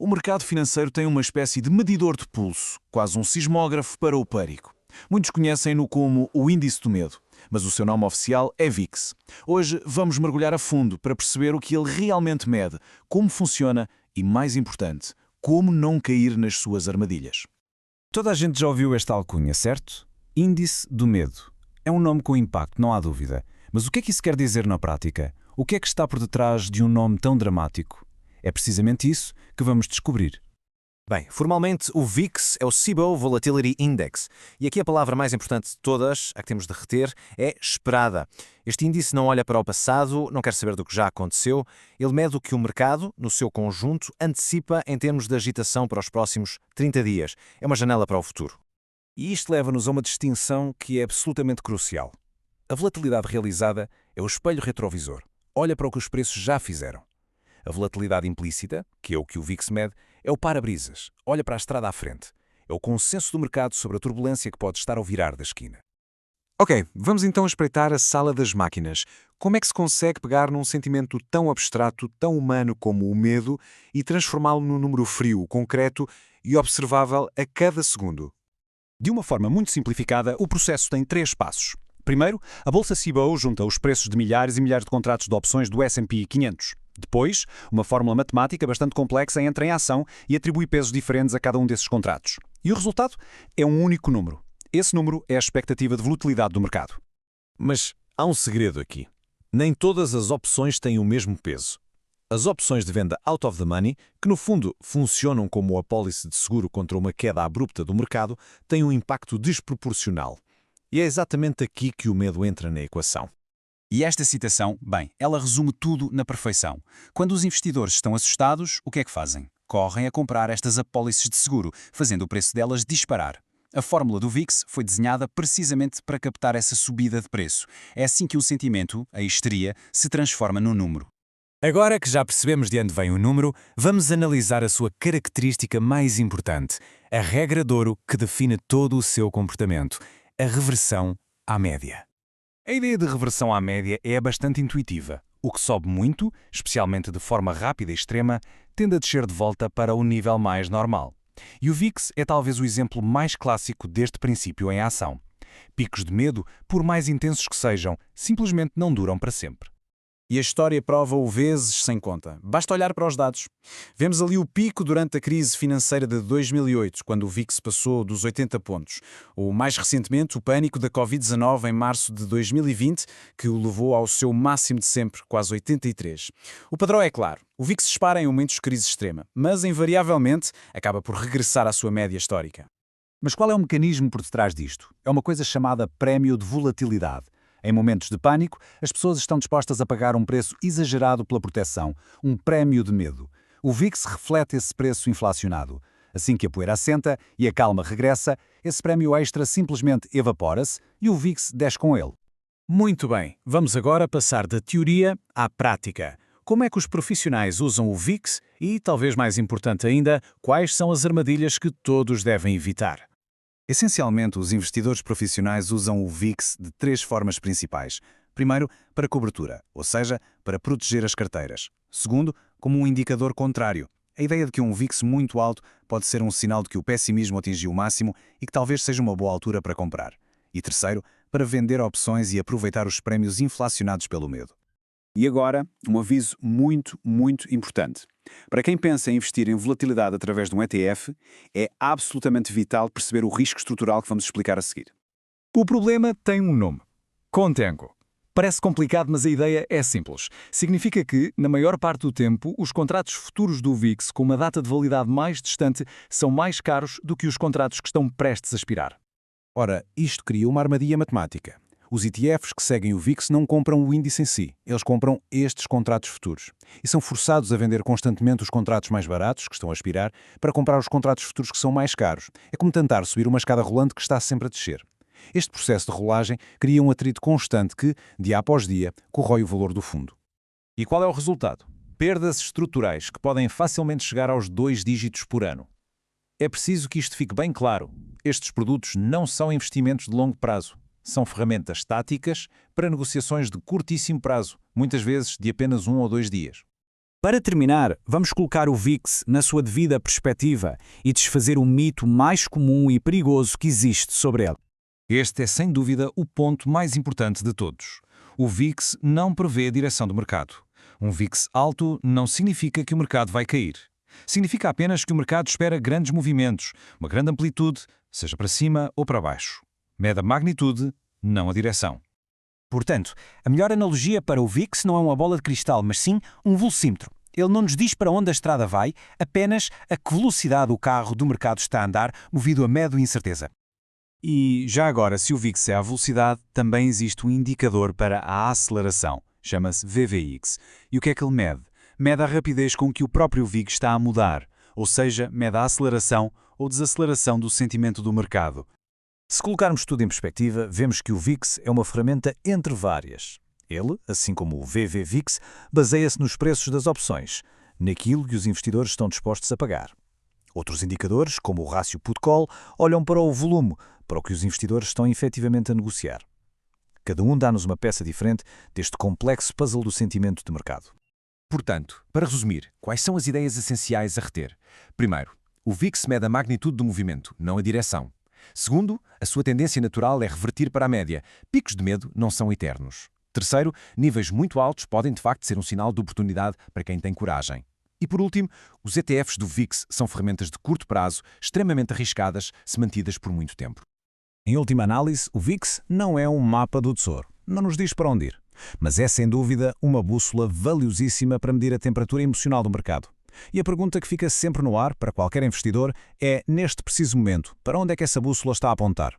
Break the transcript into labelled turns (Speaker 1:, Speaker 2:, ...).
Speaker 1: O mercado financeiro tem uma espécie de medidor de pulso, quase um sismógrafo para o pânico. Muitos conhecem-no como o índice do medo, mas o seu nome oficial é VIX. Hoje vamos mergulhar a fundo para perceber o que ele realmente mede, como funciona e, mais importante, como não cair nas suas armadilhas.
Speaker 2: Toda a gente já ouviu esta alcunha, certo? Índice do medo. É um nome com impacto, não há dúvida. Mas o que é que isso quer dizer na prática? O que é que está por detrás de um nome tão dramático? É precisamente isso que vamos descobrir.
Speaker 3: Bem, formalmente o VIX é o Cboe Volatility Index. E aqui a palavra mais importante de todas, a que temos de reter, é esperada. Este índice não olha para o passado, não quer saber do que já aconteceu. Ele mede o que o mercado, no seu conjunto, antecipa em termos de agitação para os próximos 30 dias. É uma janela para o futuro.
Speaker 2: E isto leva-nos a uma distinção que é absolutamente crucial. A volatilidade realizada é o espelho retrovisor. Olha para o que os preços já fizeram. A volatilidade implícita, que é o que o VIX mede, é o para-brisas. Olha para a estrada à frente. É o consenso do mercado sobre a turbulência que pode estar ao virar da esquina.
Speaker 4: Ok, vamos então espreitar a sala das máquinas. Como é que se consegue pegar num sentimento tão abstrato, tão humano como o medo e transformá-lo num número frio, concreto e observável a cada segundo?
Speaker 5: De uma forma muito simplificada, o processo tem 3 passos. Primeiro, a Bolsa Cboe junta os preços de milhares e milhares de contratos de opções do S&P 500. Depois, uma fórmula matemática bastante complexa entra em ação e atribui pesos diferentes a cada um desses contratos. E o resultado é um único número. Esse número é a expectativa de volatilidade do mercado.
Speaker 6: Mas há um segredo aqui. Nem todas as opções têm o mesmo peso. As opções de venda out of the money, que no fundo funcionam como o apólice de seguro contra uma queda abrupta do mercado, têm um impacto desproporcional. E é exatamente aqui que o medo entra na equação.
Speaker 5: E esta citação, bem, ela resume tudo na perfeição. Quando os investidores estão assustados, o que é que fazem? Correm a comprar estas apólices de seguro, fazendo o preço delas disparar. A fórmula do VIX foi desenhada precisamente para captar essa subida de preço. É assim que o sentimento, a histeria, se transforma num número.
Speaker 2: Agora que já percebemos de onde vem o número, vamos analisar a sua característica mais importante, a regra de ouro que define todo o seu comportamento, a reversão à média. A ideia de reversão à média é bastante intuitiva. O que sobe muito, especialmente de forma rápida e extrema, tende a descer de volta para o nível mais normal. E o VIX é talvez o exemplo mais clássico deste princípio em ação. Picos de medo, por mais intensos que sejam, simplesmente não duram para sempre.
Speaker 7: E a história prova-o vezes sem conta. Basta olhar para os dados. Vemos ali o pico durante a crise financeira de 2008, quando o VIX passou dos 80 pontos. Ou, mais recentemente, o pânico da Covid-19 em março de 2020, que o levou ao seu máximo de sempre, quase 83. O padrão é claro. O VIX dispara em momentos de crise extrema, mas, invariavelmente, acaba por regressar à sua média histórica.
Speaker 5: Mas qual é o mecanismo por detrás disto? É uma coisa chamada prémio de volatilidade. Em momentos de pânico, as pessoas estão dispostas a pagar um preço exagerado pela proteção, um prémio de medo. O VIX reflete esse preço inflacionado. Assim que a poeira assenta e a calma regressa, esse prémio extra simplesmente evapora-se e o VIX desce com ele.
Speaker 7: Muito bem, vamos agora passar da teoria à prática. Como é que os profissionais usam o VIX e, talvez mais importante ainda, quais são as armadilhas que todos devem evitar?
Speaker 2: Essencialmente, os investidores profissionais usam o VIX de 3 formas principais. Primeiro, para cobertura, ou seja, para proteger as carteiras. Segundo, como um indicador contrário. A ideia de que um VIX muito alto pode ser um sinal de que o pessimismo atingiu o máximo e que talvez seja uma boa altura para comprar. E terceiro, para vender opções e aproveitar os prémios inflacionados pelo medo.
Speaker 7: E agora, um aviso muito importante. Para quem pensa em investir em volatilidade através de um ETF, é absolutamente vital perceber o risco estrutural que vamos explicar a seguir.
Speaker 5: O problema tem um nome: contango. Parece complicado, mas a ideia é simples. Significa que, na maior parte do tempo, os contratos futuros do VIX com uma data de validade mais distante são mais caros do que os contratos que estão prestes a expirar.
Speaker 6: Ora, isto cria uma armadilha matemática. Os ETFs que seguem o VIX não compram o índice em si, eles compram estes contratos futuros. E são forçados a vender constantemente os contratos mais baratos, que estão a expirar, para comprar os contratos futuros que são mais caros. É como tentar subir uma escada rolante que está sempre a descer. Este processo de rolagem cria um atrito constante que, dia após dia, corrói o valor do fundo.
Speaker 2: E qual é o resultado? Perdas estruturais que podem facilmente chegar aos 2 dígitos por ano. É preciso que isto fique bem claro. Estes produtos não são investimentos de longo prazo. São ferramentas táticas para negociações de curtíssimo prazo, muitas vezes de apenas 1 ou 2 dias.
Speaker 5: Para terminar, vamos colocar o VIX na sua devida perspectiva e desfazer o mito mais comum e perigoso que existe sobre ele.
Speaker 6: Este é, sem dúvida, o ponto mais importante de todos. O VIX não prevê a direção do mercado. Um VIX alto não significa que o mercado vai cair. Significa apenas que o mercado espera grandes movimentos, uma grande amplitude, seja para cima ou para baixo. Mede a magnitude, não a direção.
Speaker 5: Portanto, a melhor analogia para o VIX não é uma bola de cristal, mas sim um velocímetro. Ele não nos diz para onde a estrada vai, apenas a que velocidade o carro do mercado está a andar, movido a medo e incerteza.
Speaker 2: E, já agora, se o VIX é a velocidade, também existe um indicador para a aceleração. Chama-se VVX. E o que é que ele mede? Mede a rapidez com que o próprio VIX está a mudar, ou seja, mede a aceleração ou desaceleração do sentimento do mercado.
Speaker 5: Se colocarmos tudo em perspectiva, vemos que o VIX é uma ferramenta entre várias. Ele, assim como o VVVIX, baseia-se nos preços das opções, naquilo que os investidores estão dispostos a pagar. Outros indicadores, como o rácio put-call, olham para o volume, para o que os investidores estão efetivamente a negociar. Cada um dá-nos uma peça diferente deste complexo puzzle do sentimento de mercado.
Speaker 3: Portanto, para resumir, quais são as ideias essenciais a reter? Primeiro, o VIX mede a magnitude do movimento, não a direção. Segundo, a sua tendência natural é revertir para a média. Picos de medo não são eternos. Terceiro, níveis muito altos podem de facto ser um sinal de oportunidade para quem tem coragem. E por último, os ETFs do VIX são ferramentas de curto prazo, extremamente arriscadas, se mantidas por muito tempo.
Speaker 5: Em última análise, o VIX não é um mapa do tesouro, não nos diz para onde ir, mas é sem dúvida uma bússola valiosíssima para medir a temperatura emocional do mercado. E a pergunta que fica sempre no ar para qualquer investidor é, neste preciso momento, para onde é que essa bússola está a apontar?